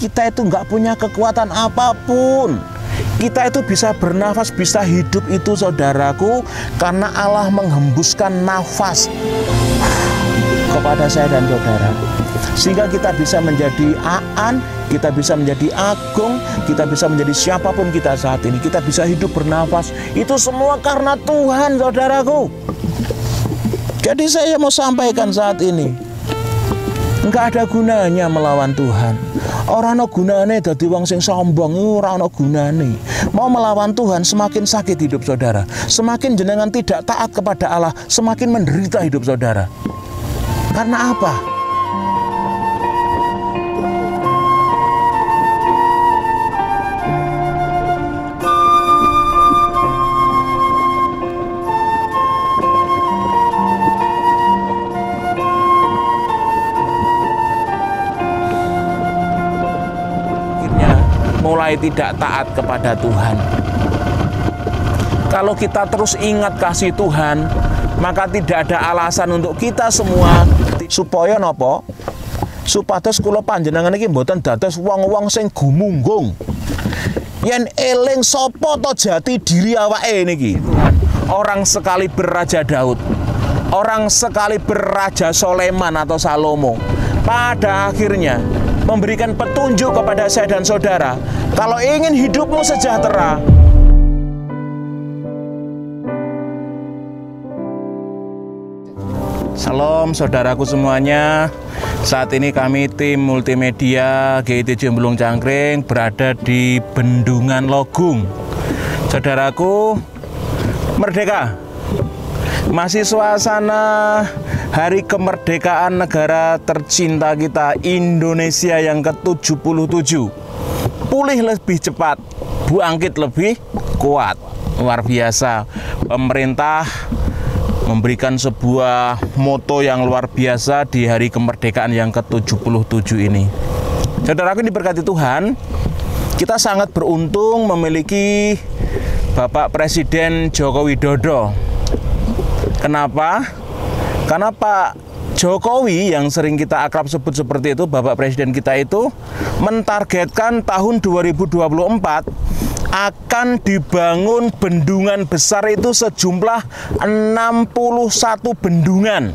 kita itu nggak punya kekuatan apapun. Kita itu bisa bernafas, bisa hidup itu saudaraku, karena Allah menghembuskan nafas kepada saya dan saudara. Sehingga kita bisa menjadi Aan, kita bisa menjadi Agung, kita bisa menjadi siapapun kita saat ini. Kita bisa hidup bernafas, itu semua karena Tuhan saudaraku. Jadi saya mau sampaikan saat ini, enggak ada gunanya melawan Tuhan. Ora ana gunane dadi wong sing sombong, ora ana gunane. Mau melawan Tuhan semakin sakit hidup saudara. Semakin jenengan tidak taat kepada Allah, semakin menderita hidup saudara. Karena apa? Mulai tidak taat kepada Tuhan. Kalau kita terus ingat kasih Tuhan, maka tidak ada alasan untuk kita semua supaya napa? Supados kula panjenengan iki mboten dados wong-wong sing gumunggung. Yen eling sapa to jati diri awake niki. Orang sekali berraja Daud, orang sekali berraja Soleman atau Salomo, pada akhirnya memberikan petunjuk kepada saya dan saudara, kalau ingin hidupmu sejahtera, Salam saudaraku semuanya. Saat ini kami tim multimedia GIT Jemblung Cangkring berada di Bendungan Logung. Saudaraku, merdeka. Masih suasana hari kemerdekaan negara tercinta kita, Indonesia yang ke-77. Pulih lebih cepat, bangkit lebih kuat. Luar biasa. Pemerintah memberikan sebuah moto yang luar biasa di hari kemerdekaan yang ke-77 ini. Saudaraku diberkati Tuhan, kita sangat beruntung memiliki Bapak Presiden Joko Widodo. Kenapa? Karena Pak Jokowi yang sering kita akrab sebut seperti itu, Bapak Presiden kita itu mentargetkan tahun 2024 akan dibangun bendungan besar itu sejumlah 61 bendungan.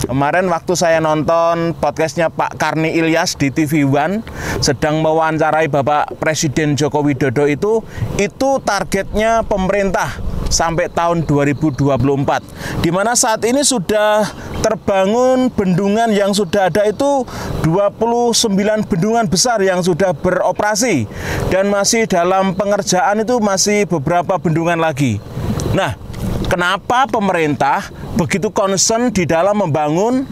Kemarin waktu saya nonton podcastnya Pak Karni Ilyas di TV One, sedang mewawancarai Bapak Presiden Joko Widodo itu targetnya pemerintah sampai tahun 2024, di mana saat ini sudah terbangun bendungan yang sudah ada itu 29 bendungan besar yang sudah beroperasi, dan masih dalam pengerjaan itu masih beberapa bendungan lagi. Nah, kenapa pemerintah begitu concern di dalam membangun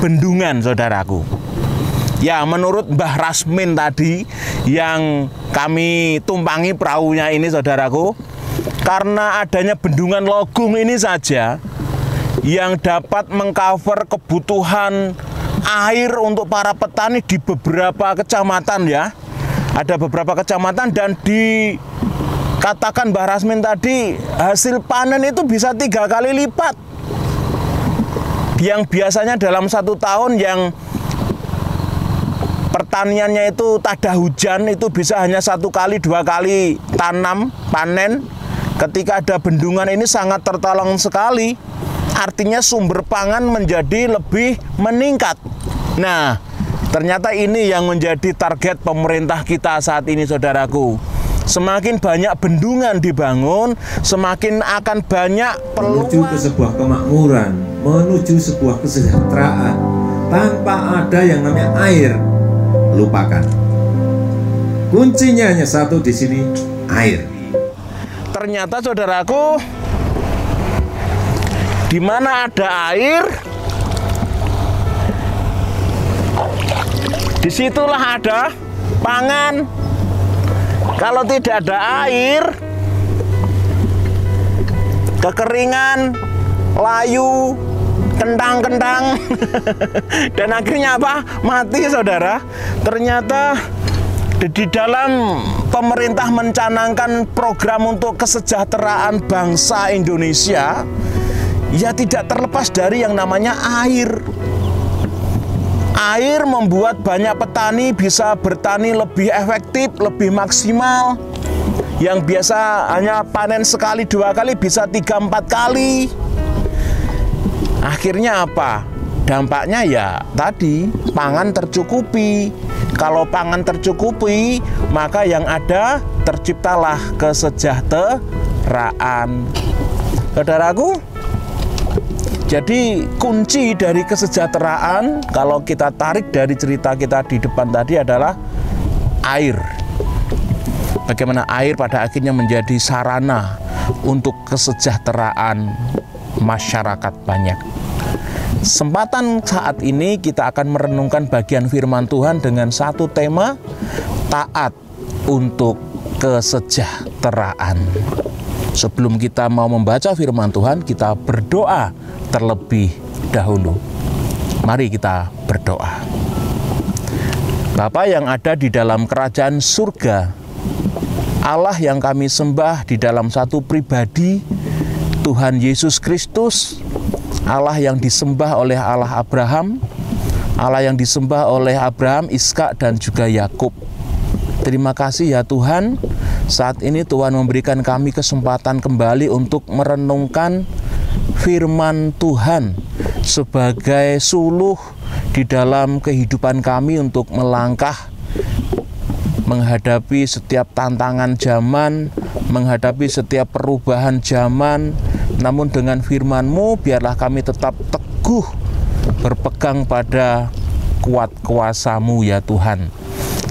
bendungan, saudaraku? Ya, menurut Mbah Rasmin tadi yang kami tumpangi perahunya ini, saudaraku, karena adanya bendungan Logung ini saja yang dapat mengcover kebutuhan air untuk para petani di beberapa kecamatan ya. Ada beberapa kecamatan, dan dikatakan Mbah Rasmin tadi hasil panen itu bisa 3 kali lipat. Yang biasanya dalam 1 tahun yang pertaniannya itu tada hujan itu bisa hanya 1 kali 2 kali tanam panen. Ketika ada bendungan ini sangat tertolong sekali. Artinya sumber pangan menjadi lebih meningkat. Nah, ternyata ini yang menjadi target pemerintah kita saat ini, saudaraku. Semakin banyak bendungan dibangun, semakin akan banyak peluang menuju ke sebuah kemakmuran, menuju sebuah kesejahteraan. Tanpa ada yang namanya air, lupakan. Kuncinya hanya satu di sini, air. Ternyata saudaraku, di mana ada air, disitulah ada pangan. Kalau tidak ada air, kekeringan, layu, kentang-kentang, dan akhirnya apa? Mati, saudara. Ternyata di dalam pemerintah mencanangkan program untuk kesejahteraan bangsa Indonesia, ya tidak terlepas dari yang namanya air. Air membuat banyak petani bisa bertani lebih efektif, lebih maksimal. Yang biasa hanya panen sekali, 2 kali, bisa 3-4 kali. Akhirnya apa? Dampaknya ya tadi, pangan tercukupi. Kalau pangan tercukupi, maka yang ada terciptalah kesejahteraan. Saudaraku, jadi kunci dari kesejahteraan kalau kita tarik dari cerita kita di depan tadi adalah air. Bagaimana air pada akhirnya menjadi sarana untuk kesejahteraan masyarakat banyak. Kesempatan saat ini kita akan merenungkan bagian firman Tuhan dengan satu tema, taat untuk kesejahteraan. Sebelum kita mau membaca firman Tuhan, kita berdoa terlebih dahulu. Mari kita berdoa. Bapa yang ada di dalam kerajaan surga, Allah yang kami sembah di dalam satu pribadi, Tuhan Yesus Kristus, Allah yang disembah oleh Allah Abraham, Allah yang disembah oleh Abraham, Ishak, dan juga Yakub. Terima kasih ya Tuhan, saat ini Tuhan memberikan kami kesempatan kembali untuk merenungkan firman Tuhan sebagai suluh di dalam kehidupan kami untuk melangkah menghadapi setiap tantangan zaman, menghadapi setiap perubahan zaman. Namun dengan firman-Mu biarlah kami tetap teguh berpegang pada kuat kuasa-Mu ya Tuhan.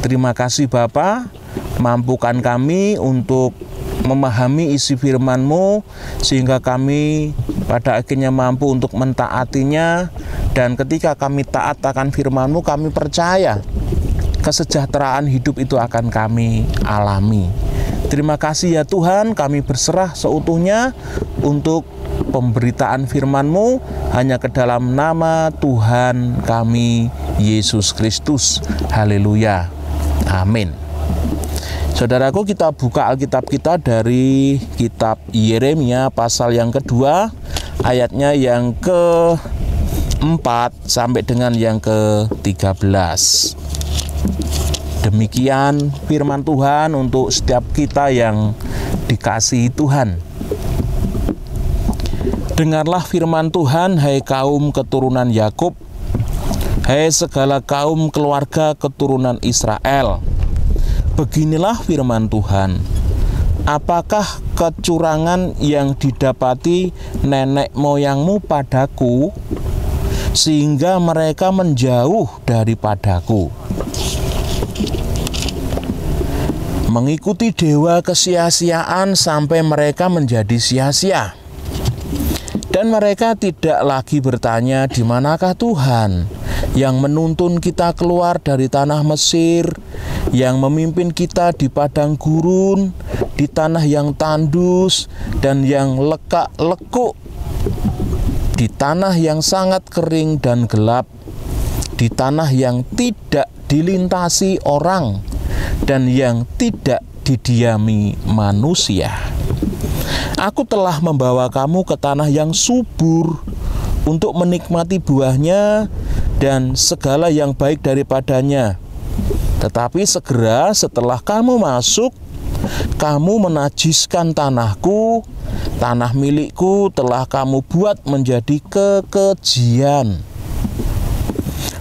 Terima kasih Bapa, mampukan kami untuk memahami isi firman-Mu sehingga kami pada akhirnya mampu untuk mentaatinya, dan ketika kami taat akan firman-Mu, kami percaya kesejahteraan hidup itu akan kami alami. Terima kasih ya Tuhan, kami berserah seutuhnya untuk pemberitaan firman-Mu hanya ke dalam nama Tuhan kami Yesus Kristus. Haleluya. Amin. Saudaraku, kita buka Alkitab kita dari kitab Yeremia pasal yang kedua, ayatnya yang ke-4 sampai dengan yang ke-13. Demikian firman Tuhan untuk setiap kita yang dikasihi Tuhan. Dengarlah firman Tuhan, hai kaum keturunan Yakub, hai segala kaum keluarga keturunan Israel. Beginilah firman Tuhan, apakah kecurangan yang didapati nenek moyangmu padaku, sehingga mereka menjauh daripadaku? Mengikuti dewa kesia-siaan sampai mereka menjadi sia-sia. Dan mereka tidak lagi bertanya, di manakah Tuhan yang menuntun kita keluar dari tanah Mesir, yang memimpin kita di padang gurun, di tanah yang tandus dan yang lekak-lekuk, di tanah yang sangat kering dan gelap, di tanah yang tidak dilintasi orang dan yang tidak didiami manusia. Aku telah membawa kamu ke tanah yang subur untuk menikmati buahnya dan segala yang baik daripadanya. Tetapi segera setelah kamu masuk, kamu menajiskan tanahku, tanah milikku telah kamu buat menjadi kekejian.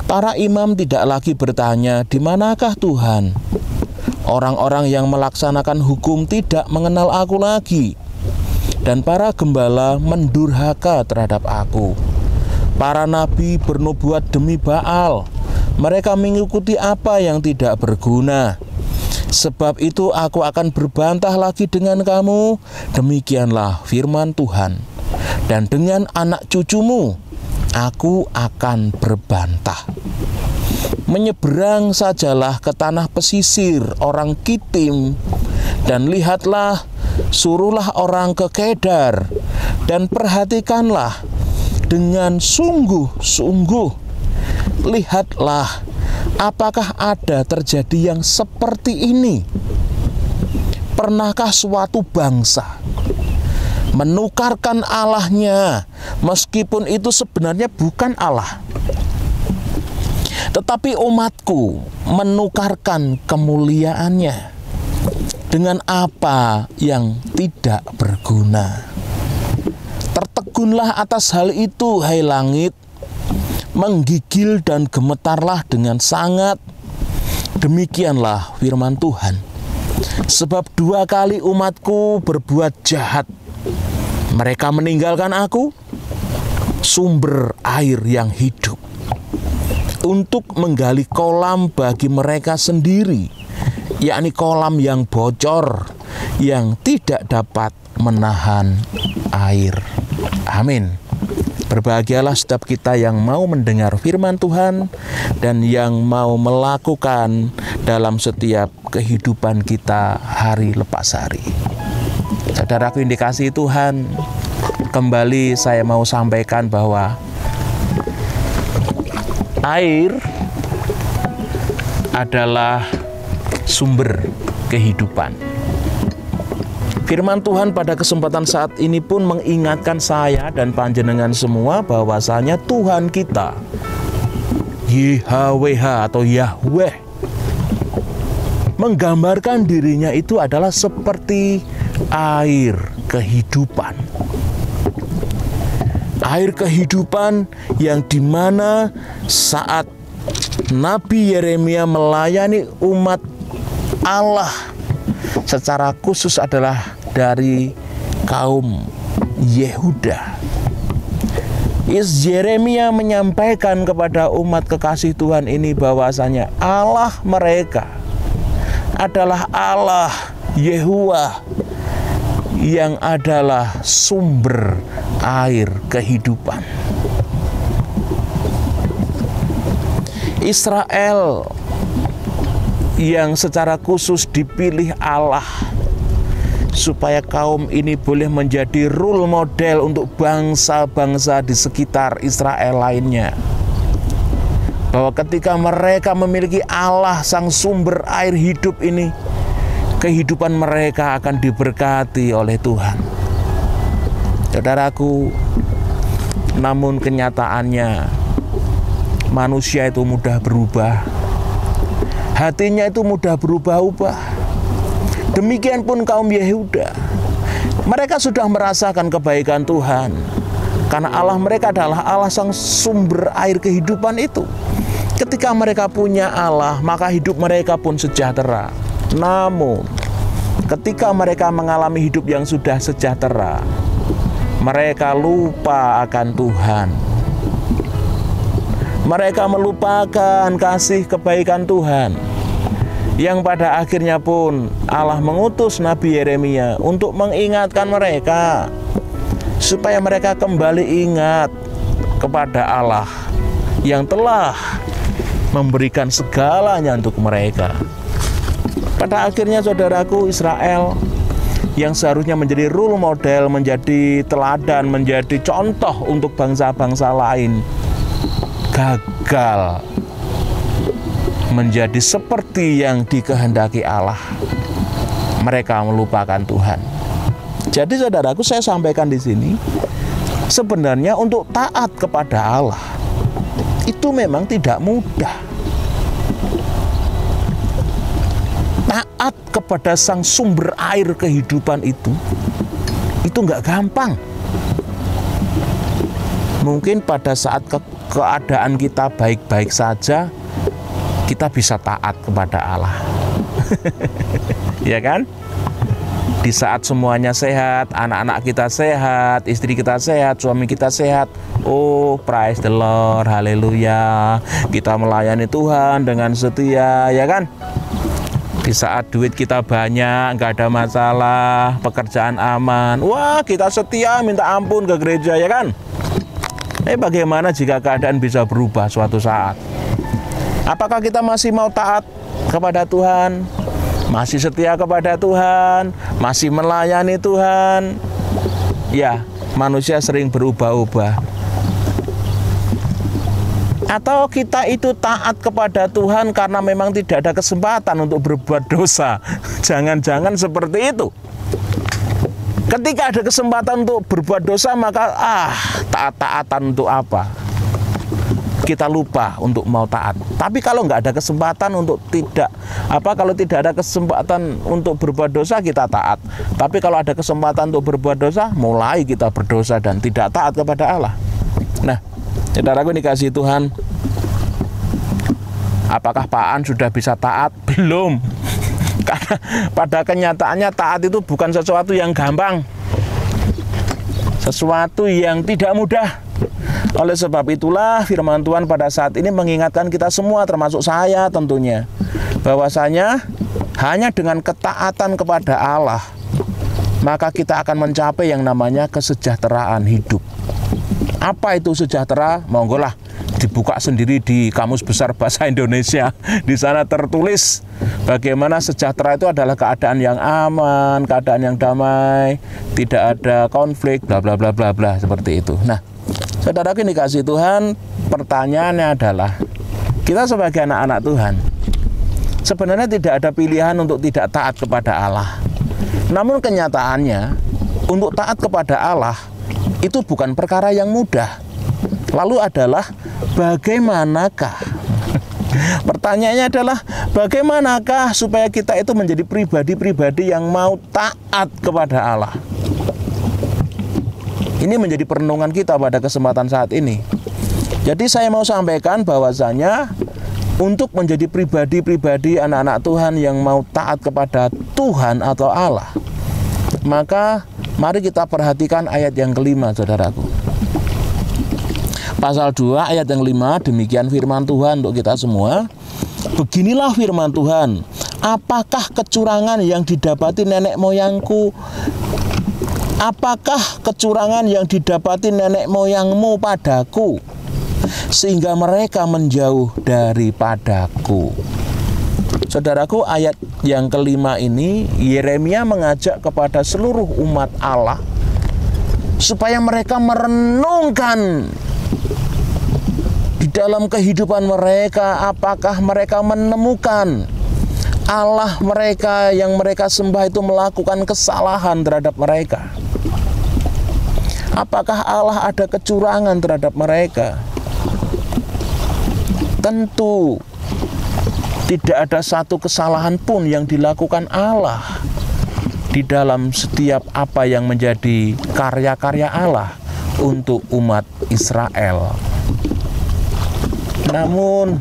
Para imam tidak lagi bertanya, di manakah Tuhan? Orang-orang yang melaksanakan hukum tidak mengenal aku lagi. Dan para gembala mendurhaka terhadap aku. Para nabi bernubuat demi Baal. Mereka mengikuti apa yang tidak berguna. Sebab itu aku akan berbantah lagi dengan kamu. Demikianlah firman Tuhan. Dan dengan anak cucumu aku akan berbantah. Menyeberang sajalah ke tanah pesisir orang Kitim, dan lihatlah, suruhlah orang ke Kedar, dan perhatikanlah dengan sungguh-sungguh. Lihatlah, apakah ada terjadi yang seperti ini? Pernahkah suatu bangsa menukarkan Allahnya, meskipun itu sebenarnya bukan Allah? Tetapi umatku menukarkan kemuliaannya dengan apa yang tidak berguna. Tertegunlah atas hal itu, hai langit, menggigil dan gemetarlah dengan sangat. Demikianlah firman Tuhan. Sebab 2 kali umatku berbuat jahat. Mereka meninggalkan aku, sumber air yang hidup, untuk menggali kolam bagi mereka sendiri, yakni kolam yang bocor, yang tidak dapat menahan air. Amin. Berbahagialah setiap kita yang mau mendengar firman Tuhan dan yang mau melakukan dalam setiap kehidupan kita hari lepas hari. Saudaraku yang dikasihi Tuhan, kembali saya mau sampaikan bahwa air adalah sumber kehidupan. Firman Tuhan pada kesempatan saat ini pun mengingatkan saya dan panjenengan semua bahwasanya Tuhan kita, YHWH atau Yahweh, menggambarkan dirinya itu adalah seperti air kehidupan. Air kehidupan yang dimana saat Nabi Yeremia melayani umat Allah secara khusus adalah dari kaum Yehuda. Yeremia menyampaikan kepada umat kekasih Tuhan ini bahwasanya Allah mereka adalah Allah Yehuwa yang adalah sumber air kehidupan. Israel yang secara khusus dipilih Allah supaya kaum ini boleh menjadi role model untuk bangsa-bangsa di sekitar Israel lainnya. Bahwa ketika mereka memiliki Allah sang sumber air hidup ini, kehidupan mereka akan diberkati oleh Tuhan. Saudaraku, namun kenyataannya manusia itu mudah berubah. Hatinya itu mudah berubah-ubah. Demikian pun kaum Yehuda. Mereka sudah merasakan kebaikan Tuhan, karena Allah mereka adalah Allah sang sumber air kehidupan itu. Ketika mereka punya Allah, maka hidup mereka pun sejahtera. Namun, ketika mereka mengalami hidup yang sudah sejahtera, mereka lupa akan Tuhan. Mereka melupakan kasih kebaikan Tuhan, yang pada akhirnya pun Allah mengutus Nabi Yeremia untuk mengingatkan mereka supaya mereka kembali ingat kepada Allah yang telah memberikan segalanya untuk mereka. Pada akhirnya saudaraku, Israel yang seharusnya menjadi role model, menjadi teladan, menjadi contoh untuk bangsa-bangsa lain, gagal menjadi seperti yang dikehendaki Allah. Mereka melupakan Tuhan. Jadi saudaraku, saya sampaikan di sini, sebenarnya untuk taat kepada Allah itu memang tidak mudah. Taat kepada sang sumber air kehidupan itu nggak gampang. Mungkin pada saat keadaan kita baik-baik saja, kita bisa taat kepada Allah. Ya kan? Di saat semuanya sehat, anak-anak kita sehat, istri kita sehat, suami kita sehat, oh praise the Lord, haleluya, kita melayani Tuhan dengan setia, ya kan? Di saat duit kita banyak, nggak ada masalah, pekerjaan aman, wah kita setia minta ampun ke gereja, ya kan? Bagaimana jika keadaan bisa berubah suatu saat? Apakah kita masih mau taat kepada Tuhan? Masih setia kepada Tuhan? Masih melayani Tuhan? Ya, manusia sering berubah-ubah. Atau kita itu taat kepada Tuhan karena memang tidak ada kesempatan untuk berbuat dosa? Jangan-jangan seperti itu. Ketika ada kesempatan untuk berbuat dosa, maka taat-taatan untuk apa? kita lupa untuk mau taat. Tapi kalau nggak ada kesempatan untuk kalau tidak ada kesempatan untuk berbuat dosa, kita taat. Tapi kalau ada kesempatan untuk berbuat dosa, mulai kita berdosa dan tidak taat kepada Allah. Nah, saudaraku dikasihi Tuhan, apakah Pak An sudah bisa taat? Belum. Karena pada kenyataannya taat itu bukan sesuatu yang gampang, sesuatu yang tidak mudah. Oleh sebab itulah firman Tuhan pada saat ini mengingatkan kita semua, termasuk saya tentunya, bahwasanya hanya dengan ketaatan kepada Allah maka kita akan mencapai yang namanya kesejahteraan hidup. Apa itu sejahtera? Monggolah dibuka sendiri di Kamus Besar Bahasa Indonesia. Di sana tertulis bagaimana sejahtera itu adalah keadaan yang aman, keadaan yang damai, tidak ada konflik, bla bla bla bla bla, seperti itu. Nah, saudaraku yang dikasihi Tuhan, pertanyaannya adalah, kita sebagai anak-anak Tuhan sebenarnya tidak ada pilihan untuk tidak taat kepada Allah. Namun kenyataannya, untuk taat kepada Allah itu bukan perkara yang mudah. Lalu adalah bagaimanakah? Pertanyaannya adalah bagaimanakah supaya kita itu menjadi pribadi-pribadi yang mau taat kepada Allah? Ini menjadi perenungan kita pada kesempatan saat ini. Jadi saya mau sampaikan bahwasanya untuk menjadi pribadi-pribadi anak-anak Tuhan yang mau taat kepada Tuhan atau Allah, maka mari kita perhatikan ayat yang kelima, saudaraku. Pasal 2 ayat yang 5, demikian firman Tuhan untuk kita semua. Beginilah firman Tuhan, apakah kecurangan yang didapati nenek moyangku? Apakah kecurangan yang didapati nenek moyangmu padaku, sehingga mereka menjauh daripadaku? Saudaraku, ayat yang kelima ini Yeremia mengajak kepada seluruh umat Allah supaya mereka merenungkan di dalam kehidupan mereka, apakah mereka menemukan Allah mereka yang mereka sembah itu melakukan kesalahan terhadap mereka. Apakah Allah ada kecurangan terhadap mereka? Tentu tidak ada satu kesalahan pun yang dilakukan Allah di dalam setiap apa yang menjadi karya-karya Allah untuk umat Israel. Namun,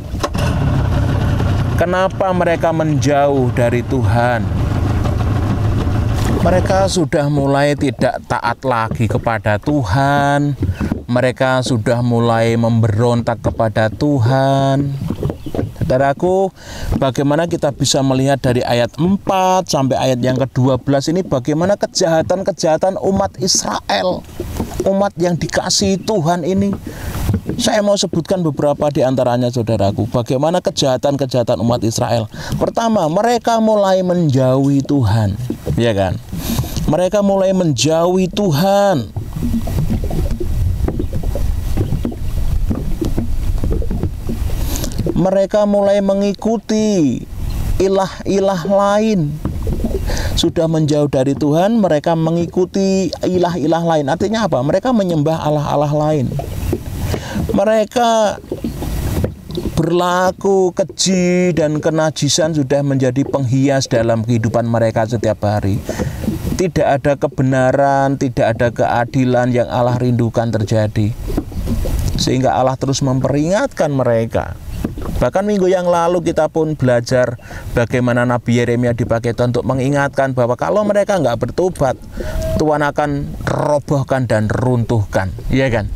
kenapa mereka menjauh dari Tuhan? Mereka sudah mulai tidak taat lagi kepada Tuhan. Mereka sudah mulai memberontak kepada Tuhan. Saudaraku, bagaimana kita bisa melihat dari ayat 4 sampai ayat yang ke-12 ini bagaimana kejahatan-kejahatan umat Israel, umat yang dikasihi Tuhan ini. Saya mau sebutkan beberapa di antaranya, saudaraku. Bagaimana kejahatan-kejahatan umat Israel. Pertama, mereka mulai menjauhi Tuhan, ya kan? Mereka mulai menjauhi Tuhan. Mereka mulai mengikuti ilah-ilah lain. Sudah menjauh dari Tuhan, mereka mengikuti ilah-ilah lain. Artinya apa? Mereka menyembah allah-allah lain. Mereka berlaku keji dan kenajisan sudah menjadi penghias dalam kehidupan mereka setiap hari. Tidak ada kebenaran, tidak ada keadilan yang Allah rindukan terjadi. Sehingga Allah terus memperingatkan mereka. Bahkan minggu yang lalu kita pun belajar bagaimana Nabi Yeremia dipakai Tuhan untuk mengingatkan bahwa kalau mereka nggak bertobat, Tuhan akan robohkan dan runtuhkan, ya kan?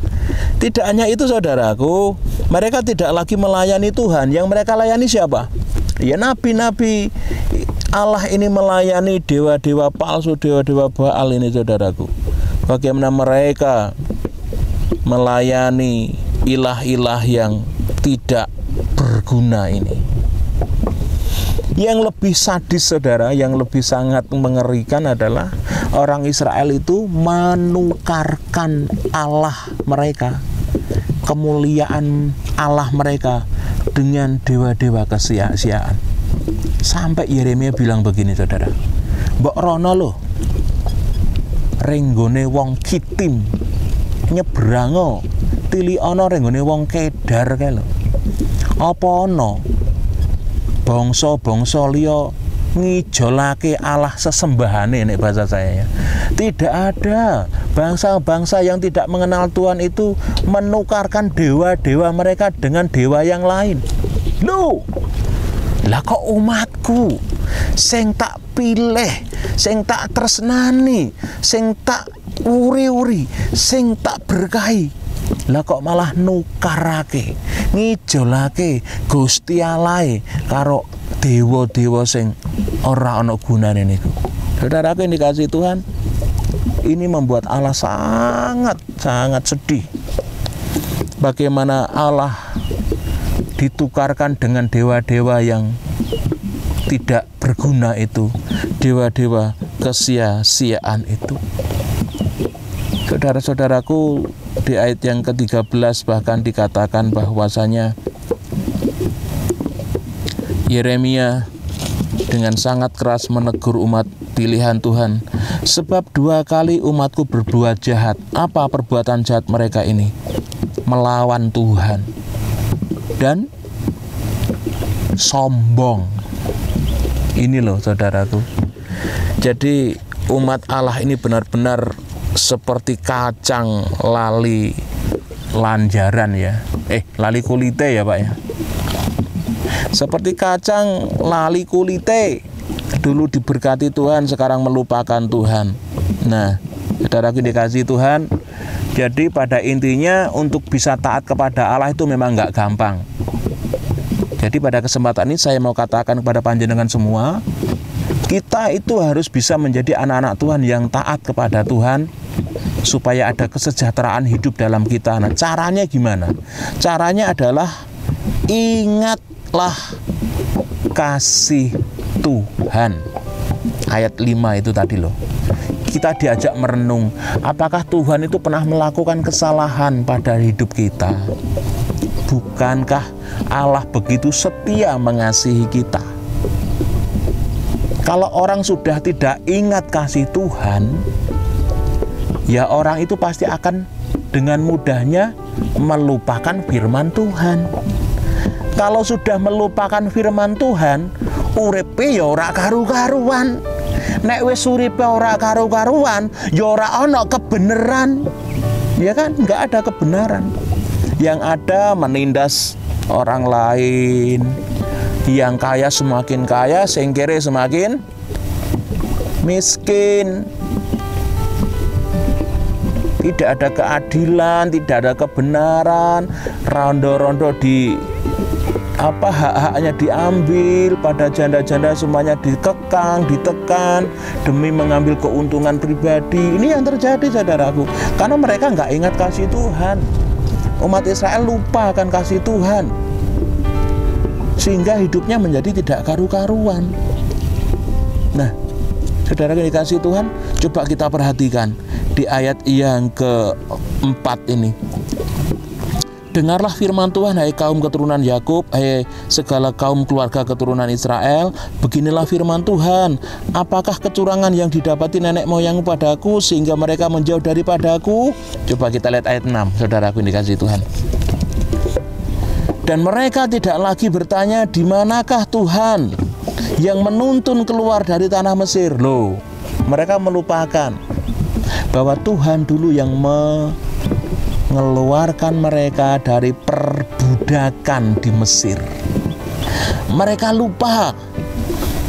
Tidak hanya itu, saudaraku, mereka tidak lagi melayani Tuhan. Yang mereka layani siapa? Ya nabi-nabi Allah ini melayani dewa-dewa palsu, dewa-dewa Baal ini, saudaraku. Bagaimana mereka melayani ilah-ilah yang tidak berguna ini. Yang lebih sadis, saudara, yang lebih sangat mengerikan adalah orang Israel itu menukarkan Allah mereka, kemuliaan Allah mereka dengan dewa-dewa kesia-siaan. Sampai Yeremia bilang begini, saudara, mbok rono loh renggone wong Kitim nyebrango tili ana ning nggone wong Kedar kae lho. Apa ana bangsa-bangsa liya ngijolake Allah sesembahane nek bahasa saya ya. Tidak ada bangsa-bangsa yang tidak mengenal Tuhan itu menukarkan dewa-dewa mereka dengan dewa yang lain. Loh, lah kok umatku sing tak pilih, sing tak tresnani, sing tak uri-uri, sing tak berkahi, lah kok malah nukarake, ngijolake Gusti Allah karo dewa-dewa sing ora ana gunane niku. Saudaraku yang dikasihi Tuhan, ini membuat Allah sangat sedih. Bagaimana Allah ditukarkan dengan dewa-dewa yang tidak berguna itu, dewa-dewa kesia-siaan itu. Saudara-saudaraku, di ayat yang ke-13 bahkan dikatakan bahwasanya Yeremia dengan sangat keras menegur umat pilihan Tuhan, sebab 2 kali umatku berbuat jahat. Apa perbuatan jahat mereka ini? Melawan Tuhan dan sombong. Ini loh saudaraku. Jadi umat Allah ini benar-benar seperti kacang lali lanjaran ya. Lali kulite ya Pak ya. Seperti kacang lali kulite, dulu diberkati Tuhan, sekarang melupakan Tuhan. Nah, saudaraku dikasihi Tuhan, jadi pada intinya untuk bisa taat kepada Allah itu memang nggak gampang. Jadi pada kesempatan ini saya mau katakan kepada panjenengan semua, kita itu harus bisa menjadi anak-anak Tuhan yang taat kepada Tuhan, supaya ada kesejahteraan hidup dalam kita. Nah, caranya gimana? Caranya adalah ingatlah kasih Tuhan. Ayat 5 itu tadi loh. Kita diajak merenung, apakah Tuhan itu pernah melakukan kesalahan pada hidup kita? Bukankah Allah begitu setia mengasihi kita? Kalau orang sudah tidak ingat kasih Tuhan, ya orang itu pasti akan dengan mudahnya melupakan firman Tuhan. Kalau sudah melupakan firman Tuhan, uripe ya ora karu-karuan. Nek wis uripe ora karu-karuan, ya ora ana kebenaran. Ya kan, enggak ada kebenaran. Yang ada menindas orang lain. Yang kaya semakin kaya, sing kere semakin miskin. Tidak ada keadilan, tidak ada kebenaran, rondo-rondo di hak-haknya diambil, pada janda-janda semuanya dikekang, ditekan demi mengambil keuntungan pribadi. Ini yang terjadi saudaraku, karena mereka nggak ingat kasih Tuhan. Umat Israel lupa akan kasih Tuhan, sehingga hidupnya menjadi tidak karu-karuan. Nah, saudara yang dikasihi Tuhan, coba kita perhatikan di ayat yang keempat ini. Dengarlah firman Tuhan, hai kaum keturunan Yakub, hai segala kaum keluarga keturunan Israel. Beginilah firman Tuhan, apakah kecurangan yang didapati nenek moyangmu padaku sehingga mereka menjauh daripadaku? Coba kita lihat ayat 6, saudaraku yang dikasihi Tuhan. Dan mereka tidak lagi bertanya, di manakah Tuhan yang menuntun keluar dari tanah Mesir? Loh, mereka melupakan bahwa Tuhan dulu yang mengeluarkan mereka dari perbudakan di Mesir. Mereka lupa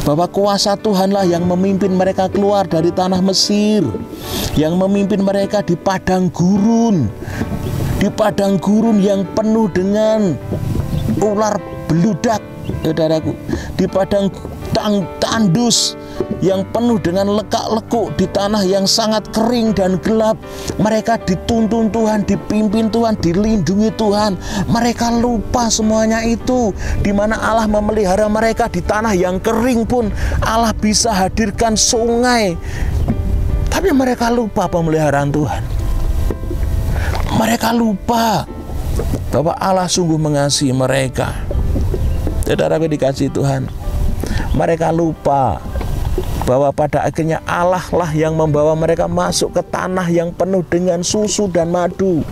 bahwa kuasa Tuhanlah yang memimpin mereka keluar dari tanah Mesir, yang memimpin mereka di padang gurun, yang penuh dengan ular beludak, saudaraku, di padang tandus yang penuh dengan lekak-lekuk, di tanah yang sangat kering dan gelap. Mereka dituntun Tuhan, dipimpin Tuhan, dilindungi Tuhan. Mereka lupa semuanya itu, di mana Allah memelihara mereka. Di tanah yang kering pun Allah bisa hadirkan sungai, tapi mereka lupa pemeliharaan Tuhan. Mereka lupa bahwa Allah sungguh mengasihi mereka. Saudara dikasihi Tuhan, mereka lupa bahwa pada akhirnya Allah lah yang membawa mereka masuk ke tanah yang penuh dengan susu dan madu.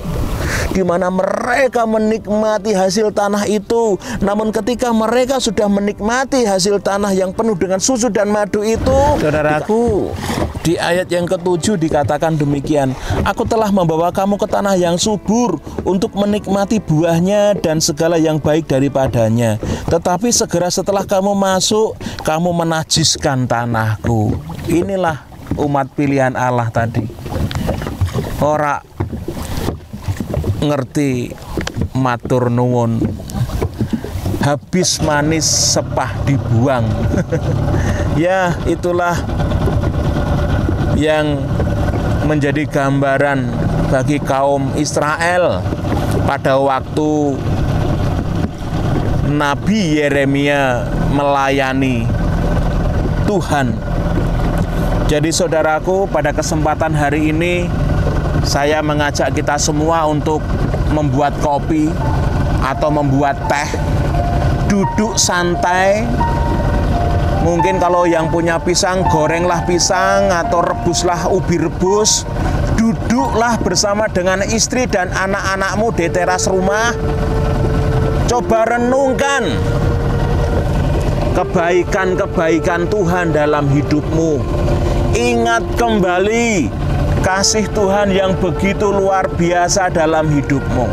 di mana mereka menikmati hasil tanah itu. Namun ketika mereka sudah menikmati hasil tanah yang penuh dengan susu dan madu itu, saudaraku, di ayat yang ke-7 dikatakan demikian, aku telah membawa kamu ke tanah yang subur untuk menikmati buahnya dan segala yang baik daripadanya. Tetapi segera setelah kamu masuk, kamu menajiskan tanahku. Inilah umat pilihan Allah tadi. Ora ngerti matur nuwun, habis manis sepah dibuang. Ya, itulah yang menjadi gambaran bagi kaum Israel pada waktu Nabi Yeremia melayani Tuhan. Jadi saudaraku, pada kesempatan hari ini saya mengajak kita semua untuk membuat kopi atau membuat teh, duduk santai. Mungkin kalau yang punya pisang, gorenglah pisang atau rebuslah ubi rebus. Duduklah bersama dengan istri dan anak-anakmu di teras rumah. Coba renungkan kebaikan-kebaikan Tuhan dalam hidupmu. Ingat kembali kasih Tuhan yang begitu luar biasa dalam hidupmu.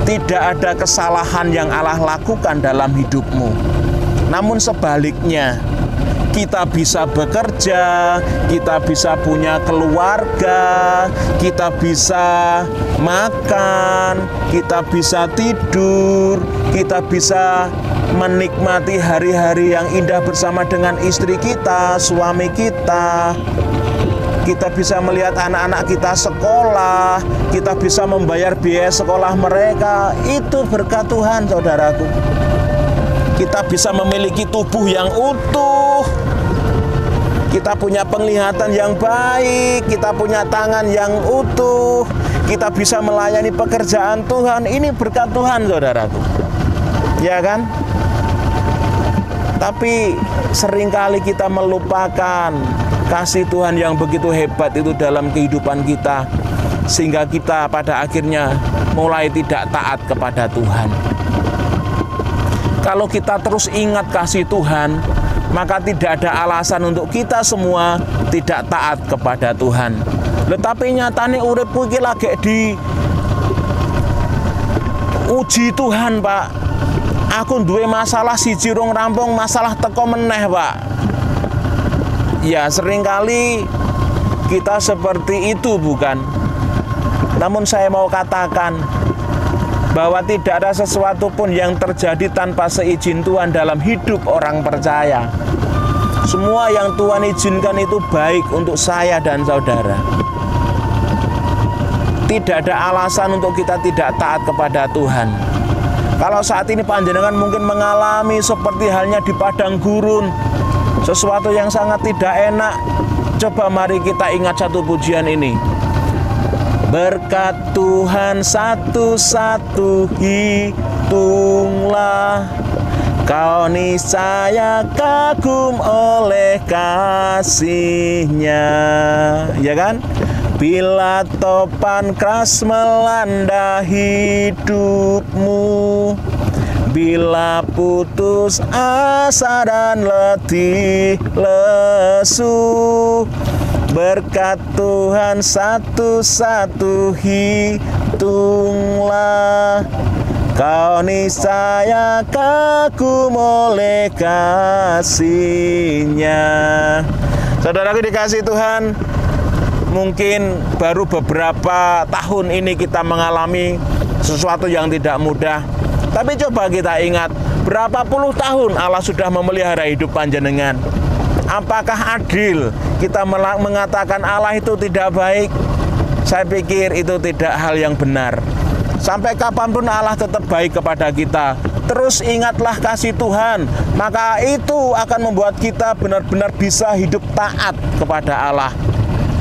Tidak ada kesalahan yang Allah lakukan dalam hidupmu. Namun sebaliknya, kita bisa bekerja, kita bisa punya keluarga, kita bisa makan, kita bisa tidur, kita bisa menikmati hari-hari yang indah bersama dengan istri kita, suami kita. Kita bisa melihat anak-anak kita sekolah, kita bisa membayar biaya sekolah mereka. Itu berkat Tuhan, saudaraku. Kita bisa memiliki tubuh yang utuh, kita punya penglihatan yang baik, kita punya tangan yang utuh, kita bisa melayani pekerjaan Tuhan. Ini berkat Tuhan, saudaraku. Ya kan? Tapi seringkali kita melupakan kasih Tuhan yang begitu hebat itu dalam kehidupan kita, sehingga kita pada akhirnya mulai tidak taat kepada Tuhan. Kalau kita terus ingat kasih Tuhan, maka tidak ada alasan untuk kita semua tidak taat kepada Tuhan. Tetapi nyatane uripku iki lagi di uji Tuhan, Pak. Aku duwe masalah siji rong rampung, masalah teko meneh, Pak. Ya, seringkali kita seperti itu, bukan? Namun saya mau katakan bahwa tidak ada sesuatu pun yang terjadi tanpa seizin Tuhan dalam hidup orang percaya. Semua yang Tuhan izinkan itu baik untuk saya dan saudara. Tidak ada alasan untuk kita tidak taat kepada Tuhan. Kalau saat ini panjenengan mungkin mengalami seperti halnya di padang gurun, sesuatu yang sangat tidak enak, coba mari kita ingat satu pujian ini. Berkat Tuhan satu-satu hitunglah, kau niscaya kagum oleh kasih-Nya. Ya kan? Bila topan keras melanda hidupmu, bila putus asa dan letih lesu, berkat Tuhan satu-satu hitunglah, kau niscaya kagum oleh kasih-Nya. Saudaraku dikasih Tuhan, mungkin baru beberapa tahun ini kita mengalami sesuatu yang tidak mudah. Tapi coba kita ingat, berapa puluh tahun Allah sudah memelihara hidup panjenengan. Apakah adil kita mengatakan Allah itu tidak baik? Saya pikir itu tidak hal yang benar. Sampai kapanpun Allah tetap baik kepada kita. Terus ingatlah kasih Tuhan, maka itu akan membuat kita benar-benar bisa hidup taat kepada Allah.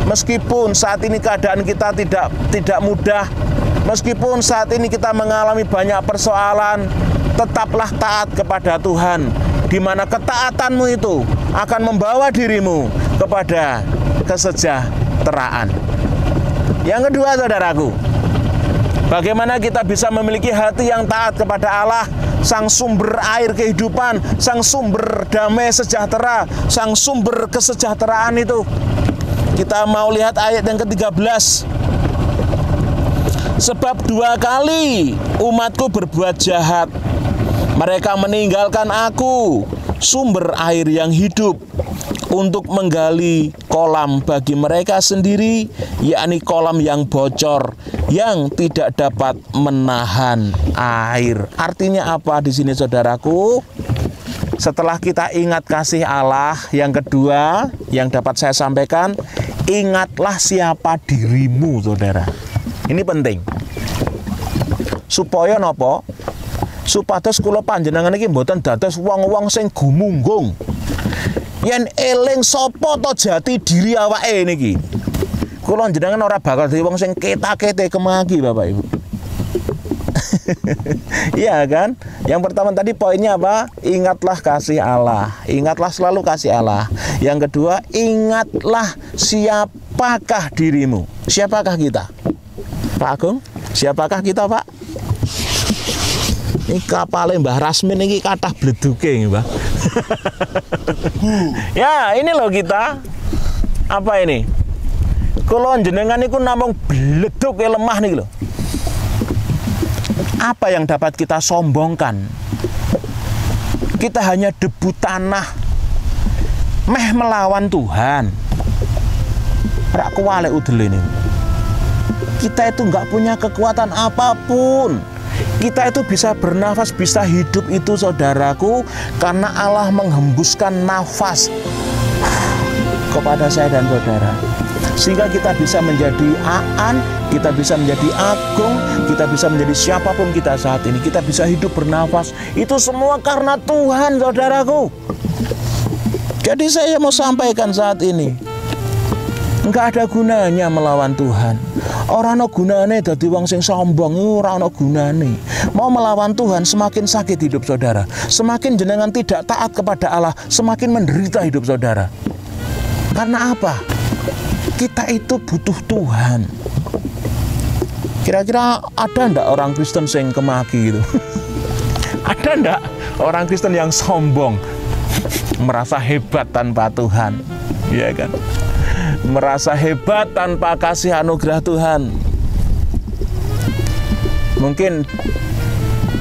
Meskipun saat ini keadaan kita tidak mudah, meskipun saat ini kita mengalami banyak persoalan, tetaplah taat kepada Tuhan, di mana ketaatanmu itu akan membawa dirimu kepada kesejahteraan. Yang kedua, saudaraku, bagaimana kita bisa memiliki hati yang taat kepada Allah, sang sumber air kehidupan, sang sumber damai sejahtera, sang sumber kesejahteraan itu. Kita mau lihat ayat yang ke-13. Sebab 2 kali umatku berbuat jahat. Mereka meninggalkan aku, sumber air yang hidup, untuk menggali kolam bagi mereka sendiri, yakni kolam yang bocor, yang tidak dapat menahan air. Artinya apa di sini, saudaraku? Setelah kita ingat kasih Allah, yang kedua yang dapat saya sampaikan, ingatlah siapa dirimu, saudara. Ini penting. Supaya napa? Supados kula panjenengan iki mboten dados wong-wong sing gumunggung. Yen eling sapa to jati diri awake niki. Kula jenengan ora bakal dadi wong sing ketak-kete kemaki, Bapak Ibu. Iya kan? Yang pertama tadi poinnya apa? Ingatlah kasih Allah. Ingatlah selalu kasih Allah. Yang kedua, ingatlah siapakah dirimu. Siapakah kita? Pak Agung, siapakah kita, Pak? Ini kapalnya Mbah Rasmin ini kathah bleduke nggih, Mbah. Ya, ini loh kita. Apa ini? Kula jenengan niku namung bleduk lemah nih loh. Apa yang dapat kita sombongkan? Kita hanya debu tanah, meh melawan Tuhan. Rak kuwale udel ini. Kita itu nggak punya kekuatan apapun. Kita itu bisa bernafas, bisa hidup itu, saudaraku, karena Allah menghembuskan nafas kepada saya dan saudara. Sehingga kita bisa menjadi Aan, kita bisa menjadi Agung, kita bisa menjadi siapapun kita saat ini. Kita bisa hidup bernafas. Itu semua karena Tuhan, saudaraku. Jadi saya mau sampaikan saat ini, enggak ada gunanya melawan Tuhan. Ora ana gunane dadi wong sing sombong, ora ana gunane. Mau melawan Tuhan semakin sakit hidup saudara. Semakin jenengan tidak taat kepada Allah, semakin menderita hidup saudara. Karena apa? Kita itu butuh Tuhan. Kira-kira ada ndak orang Kristen sing kemaki gitu? Ada ndak orang Kristen yang sombong, merasa hebat tanpa Tuhan? Iya kan? Merasa hebat tanpa kasih anugerah Tuhan. Mungkin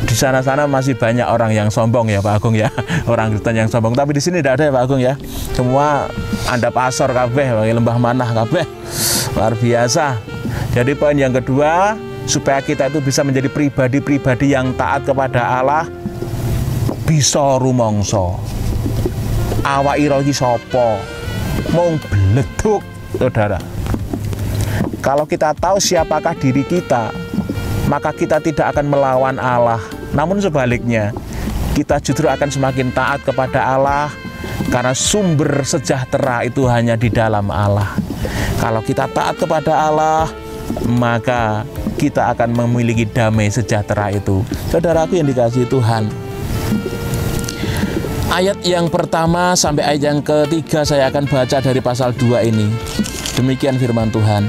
di sana-sana masih banyak orang yang sombong ya Pak Agung ya, orang Kristen yang sombong. Tapi di sini tidak ada ya Pak Agung ya. Semua andap asor kabeh, lembah manah kabeh. Luar biasa. Jadi poin yang kedua, supaya kita itu bisa menjadi pribadi-pribadi yang taat kepada Allah, bisa rumangsa. Awak ira iki sapa? Mung bleduk, saudara. Kalau kita tahu siapakah diri kita, maka kita tidak akan melawan Allah. Namun sebaliknya, kita justru akan semakin taat kepada Allah, karena sumber sejahtera itu hanya di dalam Allah. Kalau kita taat kepada Allah, maka kita akan memiliki damai sejahtera itu. Saudaraku yang dikasihi Tuhan, ayat yang pertama sampai ayat yang ketiga saya akan baca dari pasal 2 ini. Demikian firman Tuhan.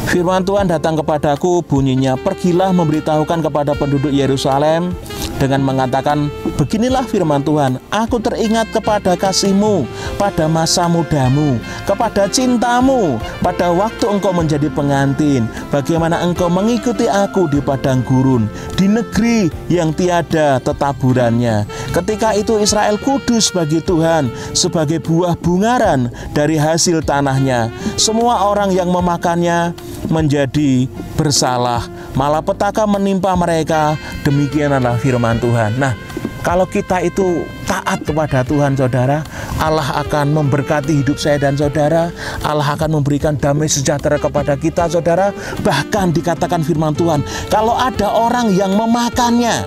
Firman Tuhan datang kepadaku, bunyinya, pergilah memberitahukan kepada penduduk Yerusalem dengan mengatakan, beginilah firman Tuhan, aku teringat kepada kasihmu pada masa mudamu, kepada cintamu pada waktu engkau menjadi pengantin, bagaimana engkau mengikuti aku di padang gurun, di negeri yang tiada tetaburannya. Ketika itu Israel kudus bagi Tuhan, sebagai buah bungaran dari hasil tanahnya. Semua orang yang memakannya menjadi bersalah, malapetaka menimpa mereka. Demikian adalah firman Tuhan. Nah, kalau kita itu taat kepada Tuhan, saudara, Allah akan memberkati hidup saya dan saudara. Allah akan memberikan damai sejahtera kepada kita, saudara. Bahkan dikatakan firman Tuhan, kalau ada orang yang memakannya,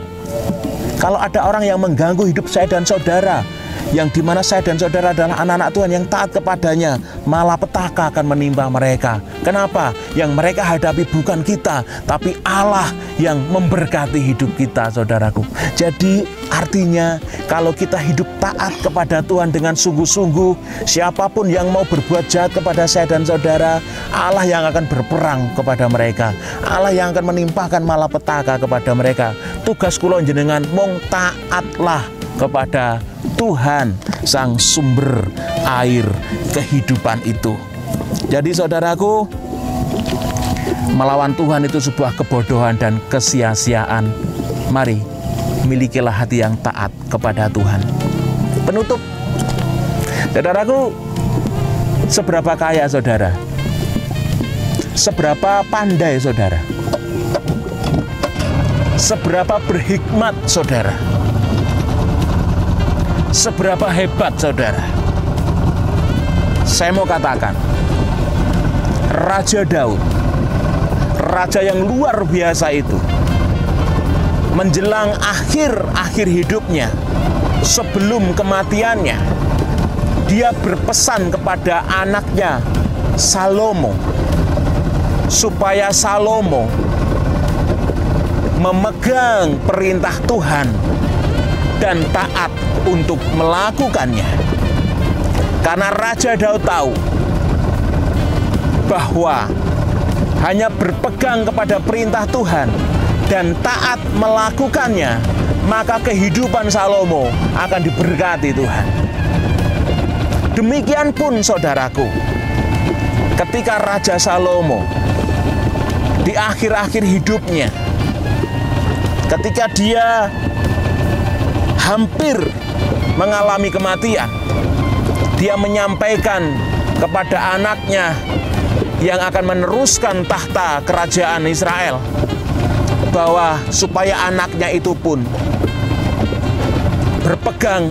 kalau ada orang yang mengganggu hidup saya dan saudara, yang dimana saya dan saudara adalah anak-anak Tuhan yang taat kepadanya, malapetaka akan menimpa mereka. Kenapa? Yang mereka hadapi bukan kita, tapi Allah yang memberkati hidup kita, saudaraku. Jadi artinya kalau kita hidup taat kepada Tuhan dengan sungguh-sungguh, siapapun yang mau berbuat jahat kepada saya dan saudara, Allah yang akan berperang kepada mereka. Allah yang akan menimpakan malapetaka kepada mereka. Tugas kula jenengan mung taatlah kepada Tuhan, sang sumber air kehidupan itu. Jadi saudaraku, melawan Tuhan itu sebuah kebodohan dan kesia-siaan. Mari, milikilah hati yang taat kepada Tuhan. Penutup, saudaraku, seberapa kaya saudara? Seberapa pandai saudara? Seberapa berhikmat saudara? Seberapa hebat saudara? Saya mau katakan, Raja Daud, raja yang luar biasa itu, menjelang akhir hidupnya, sebelum kematiannya, dia berpesan kepada anaknya Salomo, supaya Salomo memegang perintah Tuhan dan taat untuk melakukannya. Karena Raja Daud tahu bahwa hanya berpegang kepada perintah Tuhan dan taat melakukannya, maka kehidupan Salomo akan diberkati Tuhan. Demikian pun saudaraku, ketika Raja Salomo di akhir-akhir hidupnya, ketika dia hampir mengalami kematian, dia menyampaikan kepada anaknya yang akan meneruskan tahta kerajaan Israel, bahwa supaya anaknya itu pun berpegang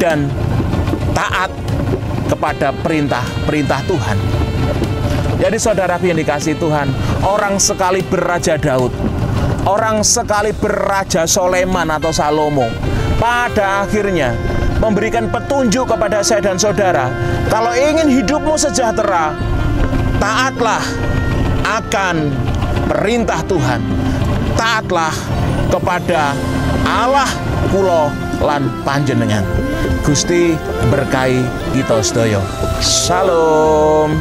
dan taat kepada perintah Tuhan. Jadi saudaraku yang dikasihi Tuhan, orang sekali berraja Daud, orang sekali berraja Soleman atau Salomo, pada akhirnya memberikan petunjuk kepada saya dan saudara, kalau ingin hidupmu sejahtera, taatlah akan perintah Tuhan, taatlah kepada Allah kula lan panjenengan. Gusti berkahi kita sedaya. Shalom.